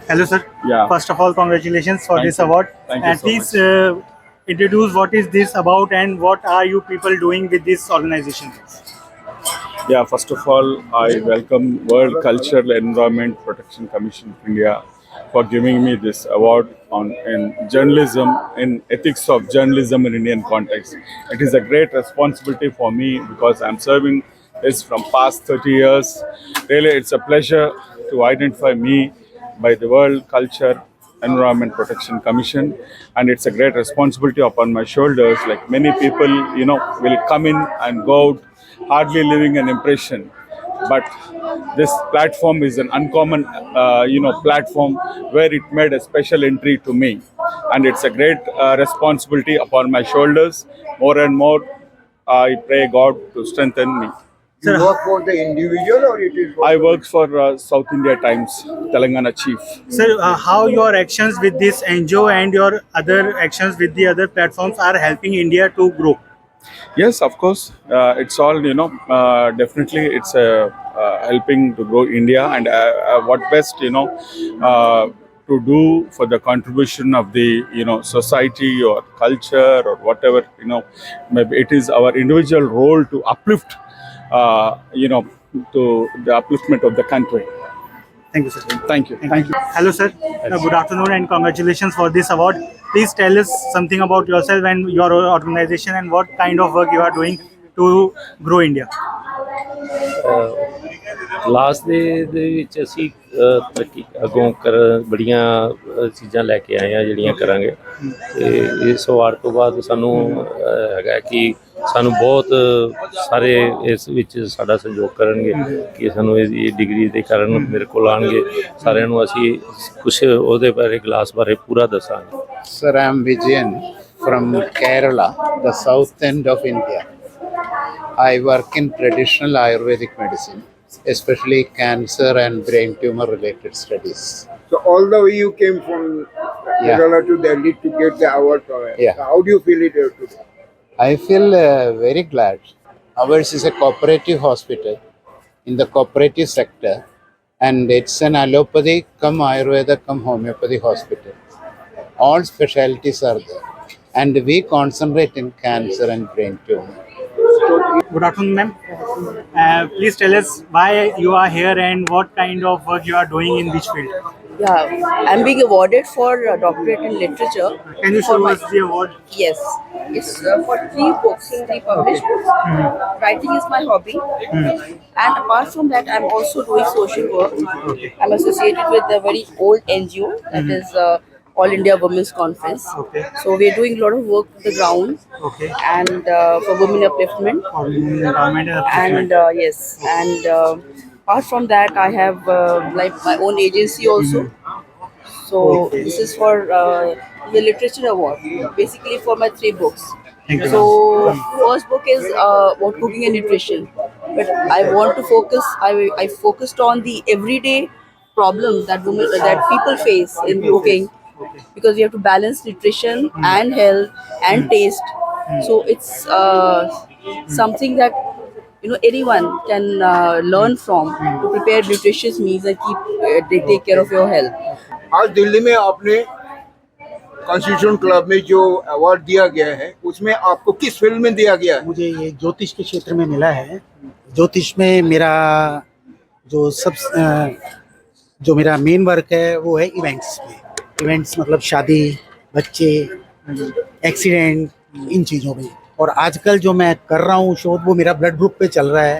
Hello, sir. Yeah. First of all, congratulations for Thank this you. award. Thank you And so please much. introduce what is this about and what are you people doing with this organization? Yeah, first of all, I welcome World Cultural Environment Protection Commission of India for giving me this award on in journalism, in ethics of journalism in Indian context. It is a great responsibility for me because I'm serving this from past 30 years. Really, it's a pleasure to identify me by the World Culture Environment Protection Commission, and it's a great responsibility upon my shoulders. Like many people, will come in and go out, hardly leaving an impression. But this platform is an uncommon, platform where it made a special entry to me, and it's a great responsibility upon my shoulders. More and more, I pray God to strengthen me. Sir, You work for the individual or it is for I work for South India Times, Telangana chief. sir, how your actions with this NGO and your other actions with the other platforms are helping India to grow? Yes, of course. It's all, definitely it's helping to grow India, and what best, to do for the contribution of the, society or culture or whatever, maybe it is our individual role to uplift, to the upliftment of the country. Thank you, sir. Thank you. Thank you. Hello, sir. Good afternoon and congratulations for this award. Please tell us something about yourself and your organization and what kind of work you are doing to grow India. Class ਦੇ ਵਿੱਚ ਅਸੀਂ ਤਰੱਕੀ ਅੱਗੋਂ ਬੜੀਆਂ ਚੀਜ਼ਾਂ ਲੈ ਕੇ ਆਏ ਹਾਂ ਜਿਹੜੀਆਂ ਕਰਾਂਗੇ। ਅਤੇ ਇਸ ਅਵਾਰਡ ਤੋਂ ਬਾਅਦ ਸਾਨੂੰ ਹੈਗਾ ਕਿ ਸਾਨੂੰ ਬਹੁਤ ਸਾਰੇ ਇਸ ਵਿੱਚ ਸਾਡਾ ਸਹਿਯੋਗ ਕਰਨਗੇ ਕਿ ਸਾਨੂੰ ਇਹ ਡਿਗਰੀ ਦੇ ਕਾਰਨ ਮੇਰੇ ਕੋਲ ਆਉਣਗੇ। ਸਾਰਿਆਂ ਨੂੰ ਅਸੀਂ ਕੁਛ ਉਹਦੇ ਬਾਰੇ ਕਲਾਸ ਬਾਰੇ ਪੂਰਾ ਦੱਸਾਂਗੇ। Sir, I am Vijayan from Kerala, the south end of India. I work in traditional Ayurvedic medicine, especially cancer and brain tumor related studies. So all the way you came from Kerala to Delhi to get the award from it. Yeah. So how do you feel it here today? I feel very glad. Ours is a cooperative hospital in the cooperative sector, and it's an allopathy come Ayurveda come homeopathy hospital. All specialties are there, and we concentrate in cancer and brain tumor. Good afternoon, ma'am. Please tell us why you are here and what kind of work you are doing in which field. Yeah, I'm being awarded for doctorate in literature. Can you for show my- us the award? Yes, it's for 3 books, 3 published books. Writing is my hobby, and apart from that, I'm also doing social work. I'm associated with a very old NGO that is All India Women's Conference. Okay. So we're doing a lot of work on the ground Okay. and for women upliftment. Environment and And yes, and apart from that, I have like my own agency also. So Okay. this is for the literature award, basically for my 3 books. Thank you. So first book is about cooking and nutrition, but I want to focus. I focused on the everyday problems that people face in cooking, because we have to balance nutrition and health and taste. So it's something that anyone can learn from to prepare nutritious meals and they take care of your health. आज दिल्ली में आपने constitution club में जो award दिया गया है उसमें आपको किस फील्ड में दिया गया है? मुझे ये ज्योतिष के क्षेत्र में मिला है। ज्योतिष में मेरा जो मेरा मेन वर्क है वो है इवेंट्स में। इवेंट्स मतलब शादी, बच्चे, एक्सीडेंट, इन चीज़ों में। और आजकल जो मैं कर रहा हूँ शोध वो मेरा ब्लड ग्रुप पे चल रहा है,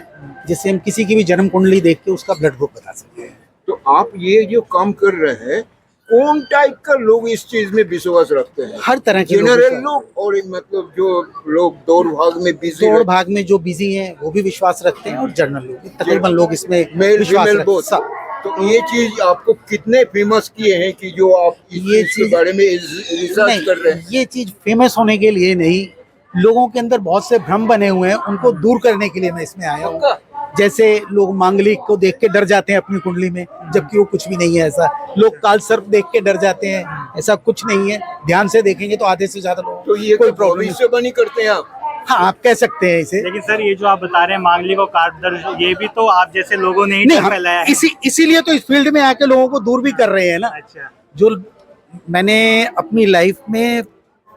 जिससे हम किसी की भी जन्म कुंडली देख के उसका ब्लड ग्रुप बता सकते हैं। तो आप ये जो काम कर रहे हैं, कौन टाइप का लोग इस चीज में विश्वास रखते हैं? हर तरह के जनरल लोग और मतलब जो लोग दौड़ भाग में बिजी दौड़ भाग में जो बिजी हैं वो भी विश्वास रखते हैं, और जनरल लोग भी, तकरीबन लोग इसमें मेल विश्वास फीमेल रखते हैं बोथ। सब। तो ये चीज आपको कितने फेमस किए हैं कि जो आप ये इसके चीज- बारे में रिसर्च कर रहे हैं? ये चीज फेमस होने के लिए नहीं, लोगों के अंदर बहुत से भ्रम बने हुए हैं, उनको दूर करने के लिए मैं इसमें आया हूँ। जैसे लोग मांगलिक को देख के डर जाते हैं अपनी कुंडली में, जबकि वो कुछ भी नहीं है ऐसा। लोग काल सर्प देख के डर जाते हैं, ऐसा कुछ नहीं है। ध्यान से देखेंगे तो आधे से ज्यादा लोग तो ये कोई भविष्यवाणी करते हैं आप? हाँ आप कह सकते हैं इसे। लेकिन सर ये जो आप बता रहे हैं मांगलिक और कार्पदर्श, ये भी तो आप जैसे लोगों ने ही नहीं डर फैलाया है। इसीलिए तो इस फील्ड में आके लोगों को दूर भी कर रहे हैं ना। अच्छा जो मैंने अपनी लाइफ में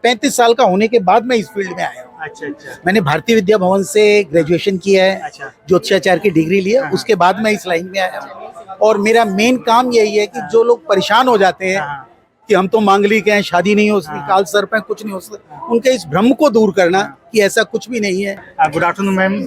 35 साल का होने के बाद मैं इस फील्ड में आया हूँ। अच्छा अच्छा मैंने भारतीय विद्या भवन से ग्रेजुएशन किया है, अच्छा। ज्योतिषाचार्य की डिग्री ली है, उसके बाद मैं इस लाइन में आया हूँ। और मेरा मेन काम यही है कि जो लोग परेशान हो जाते हैं हाँ। कि हम तो मांगलिक हैं, शादी नहीं हो सकती, काल सर्प है, कुछ नहीं हो सकता, उनके इस भ्रम को दूर करना कि ऐसा कुछ भी नहीं है। Good afternoon ma'am.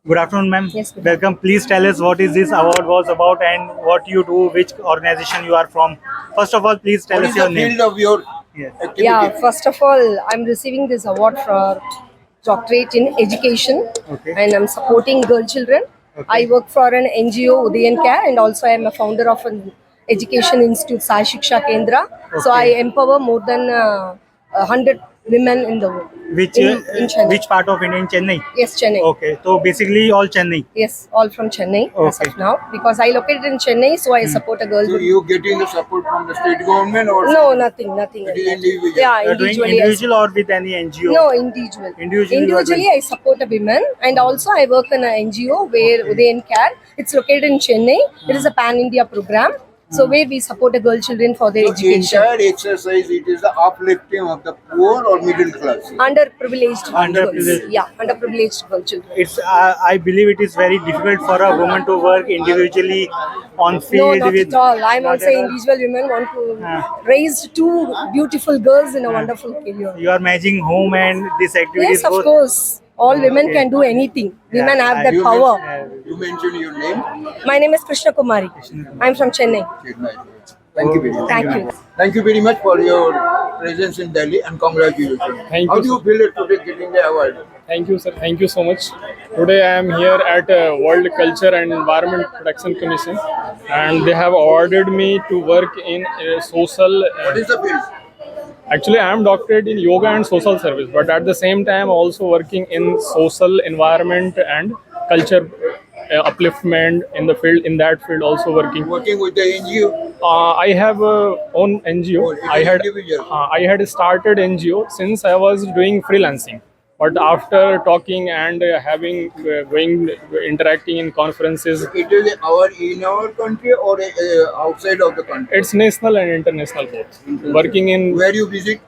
Good afternoon, ma'am. Yes, good Welcome. Please tell us what is this award was about and what you do, which organization you are from. First of all, please tell What us is your the name. field of your Yes. activity? Yeah, first of all, I'm receiving this award for doctorate in education, Okay. and I'm supporting girl children. Okay. I work for an NGO, Udayan Care, and also I'm a founder of an education institute, Sai Shiksha Kendra. So I Okay. empower more than 100 women in the world. Which in Chennai. which part of India? In Chennai. Yes, Chennai. Okay. So basically all Chennai. Yes, all from Chennai as Okay. of now, because I located in Chennai, so I support a girl. So you getting the support from the state government or No, nothing. It is individual. Yeah, You are doing individually. individual or with any NGO? No, individual. Individually you are Individually, I support a women, and also I work in an NGO where Udayan Care. It's located in Chennai. It is a pan-India program. So where we support the girl children for their So education. entire exercise, it is the uplifting of the poor or middle class. Underprivileged Underprivileged. girls. Yeah, underprivileged girl children. It's I believe it is very difficult for a woman to work individually on field No, not with. at all. I'm not also at all. individual women want to Ah. raise two beautiful girls in a wonderful career. You are managing home and this activity Yes, is of both. course. All women Okay. can do anything. Women Yeah, have I- that You power. You mentioned your name. My name is Krishna Kumari. I'm from Chennai. Thank you very much. Thank you. Thank you very much for your presence in Delhi and congratulations. Thank How you, do you feel it today getting the award? Thank you, sir. Thank you so much. Today I am here at World Culture and Environment Protection Commission, and they have awarded me to work in social. What is the field? Actually, I am doctorate in yoga and social service, but at the same time also working in social environment and culture upliftment in the field. In that field, also working. Working with the NGO. I have own NGO. Oh, it is individual. I had started NGO since I was doing freelancing. But after talking and interacting in conferences, It is our in our country or outside of the country. it's national and international both. Working in, Where you visit?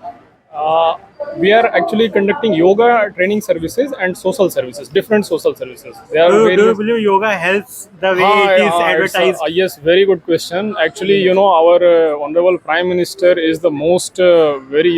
we are actually conducting yoga training services and social services, different social services. There are Do you various. believe yoga helps the way it is advertised? Yes, very good question. Actually, our honorable Prime Minister is the most very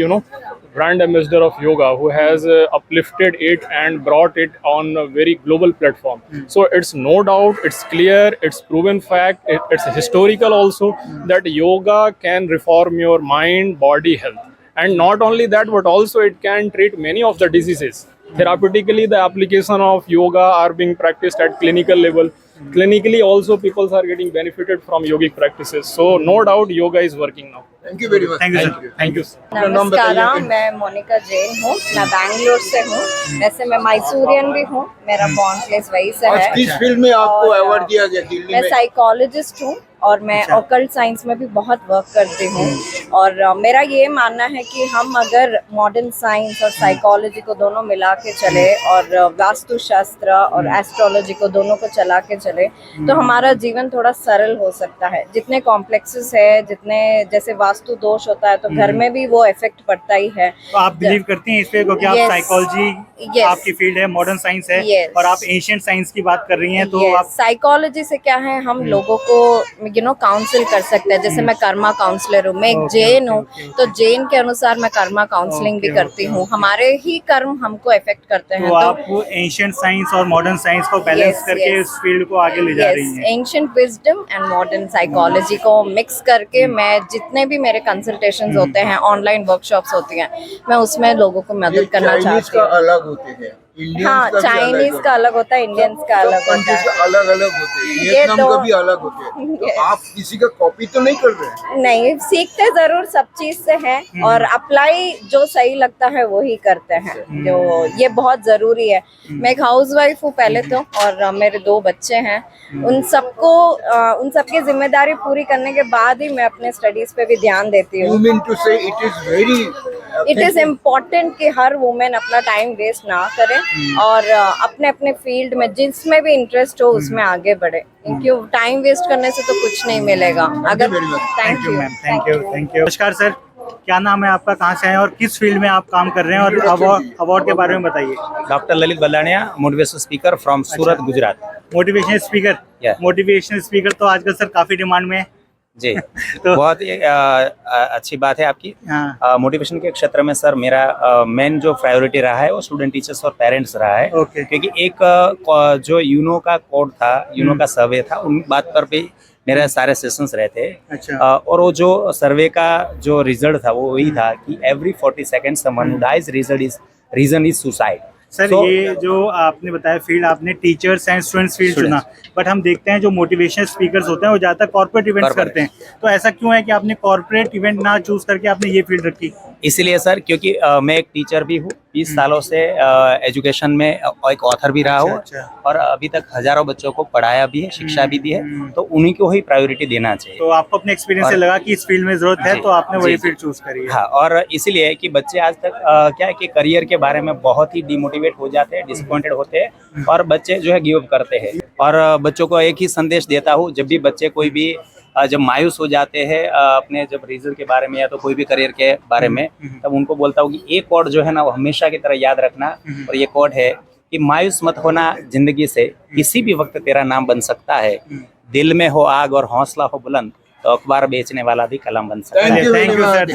brand ambassador of yoga, who has uplifted it and brought it on a very global platform. So it's no doubt, it's clear, it's proven fact, it's historical also that yoga can reform your mind, body, health. And not only that, but also it can treat many of the diseases. Therapeutically, the application of yoga are being practiced at clinical level. Clinically, also people are getting benefited from yogic practices. So no doubt, yoga is working now. Thank you very much. Thank you, sir. Thank you. अपना नाम नमस्कार, बताइए। मैं मोनिका जैन हूँ। मैं बैंगलोर से हूँ। वैसे मैं मैसूरियन भी हूँ। मेरा बॉर्न प्लेस वहीं से आज है। किस फील्ड में आपको और, अवार्ड दिया गया दिल्ली मैं में? साइकोलॉजिस्ट हूँ और मैं ऑकल्ट साइंस में भी बहुत वर्क करती हूँ। और मेरा ये मानना है कि हम अगर मॉडर्न साइंस और साइकोलॉजी को दोनों मिला के चले और वास्तु शास्त्र और एस्ट्रोलॉजी को दोनों को चला के चले तो हमारा जीवन थोड़ा सरल हो सकता है। जितने कॉम्प्लेक्सेस है, जितने जैसे वास्तु दोष होता है तो घर में भी वो इफेक्ट पड़ता ही है। तो आप बिलीव करते हैं इस पे क्योंकि आप Yes. Psychology Yes. आपकी फील्ड है, मॉडर्न साइंस है Yes. और आप एंशिएंट साइंस की बात कर रही हैं तो Yes, आप साइकोलॉजी से क्या है, हम लोगों को काउंसिल कर सकते हैं। जैसे मैं कर्मा काउंसलर हूँ, मैं एक जैन हूँ, तो जैन के अनुसार मैं कर्मा काउंसलिंग भी करती हूँ। हमारे ही कर्म हमको इफेक्ट करते हैं। तो आप एंशिएंट साइंस और मॉडर्न साइंस को बैलेंस Yes, करके yes. इस फील्ड को आगे ले जा रही हैं। Ancient wisdom and modern psychology को मिक्स करके मैं जितने भी मेरे कंसल्टेशंस होते हैं, ऑनलाइन वर्कशॉप्स होती हैं, मैं उसमें लोगों को ये मदद करना चाइनीज चाहती का हूँ। अलग होते हैं, इंडियंस हाँ, का भी चाइनीज का अलग होता है, इंडियंस का अलग होता कंट्रीज है। का अलग अलग होते हैं, ये वियतनाम तो- का भी अलग होते हैं। तो Yes. आप किसी का कॉपी तो नहीं कर रहे हैं? नहीं, सीखते जरूर सब चीज से हैं और अप्लाई जो सही लगता है वो ही करते हैं, जो ये बहुत जरूरी है। मैं एक हाउसवाइफ हूँ पहले तो, और मेरे 2 बच्चे हैं। उन सबकी जिम्मेदारी पूरी करने के बाद ही मैं अपने स्टडीज पे भी ध्यान देती You हूँ। mean to say it is very it is important कि हर वुमेन अपना टाइम वेस्ट ना करे और अपने अपने फील्ड में जिसमें भी इंटरेस्ट हो उसमें आगे बढ़े, क्योंकि टाइम वेस्ट करने से तो कुछ नहीं मिलेगा। अगर thank you ma'am, thank you, thank you. नमस्कार सर, क्या नाम है आपका, कहाँ से आए और किस फील्ड में आप काम कर रहे हैं, और अवार्ड के बारे में बताइए। Doctor Lalit Ballania, motivational speaker from Surat, Gujarat. Motivational speaker, Yeah. Motivational speaker तो आजकल सर काफी डिमांड में है। जी तो बहुत ही अच्छी बात है आपकी। हाँ, मोटिवेशन के क्षेत्र में सर मेरा मेन जो प्रायोरिटी रहा है वो स्टूडेंट, टीचर्स और पेरेंट्स रहा है। ओके। क्योंकि एक जो यूनो का कोड था, यूनो का सर्वे था, उन बात पर भी मेरे सारे सेशंस रहते। अच्छा। और वो जो सर्वे का जो रिजल्ट था वो वही था कि every 40 second someone dies, reason is suicide. Sir ये जो आपने बताया फील्ड, आपने टीचर्स एंड स्टूडेंट्स फील्ड चुना, बट हम देखते हैं जो मोटिवेशनल स्पीकर्स होते हैं वो ज़्यादातर कॉर्पोरेट इवेंट्स करते हैं, तो ऐसा क्यों है कि आपने कॉर्पोरेट इवेंट ना चूज करके आपने ये फील्ड रखी? इसीलिए सर क्योंकि मैं एक टीचर भी हूँ, 20 सालों से एजुकेशन में एक ऑथर भी रहा हूँ। अच्छा। और अभी तक हजारों बच्चों को पढ़ाया भी है, शिक्षा भी दी है, तो उन्हीं को ही प्रायोरिटी देना चाहिए। तो आपको अपने एक्सपीरियंस से लगा कि इस फील्ड में जरूरत है, तो आपने वही फील्ड चूज करी है। हाँ, और इसीलिए कि बच्चे आज तक क्या है कि करियर के बारे में बहुत ही डिमोटिवेट हो जाते हैं, डिसअपॉइंटेड होते हैं, और बच्चे जो है गिव अप करते हैं। और बच्चों को एक ही संदेश देता हूँ, जब भी बच्चे कोई भी जब मायूस हो जाते हैं अपने जब रिजल्ट के बारे में या तो कोई भी करियर के बारे में, तब उनको बोलता हूँ कि एक कोड जो है ना वो हमेशा की तरह याद रखना। और ये कोड है कि मायूस मत होना जिंदगी से, किसी भी वक्त तेरा नाम बन सकता है। दिल में हो आग और हौसला हो बुलंद, तो अखबार बेचने वाला भी कलम बन सकता है। Thank you sir.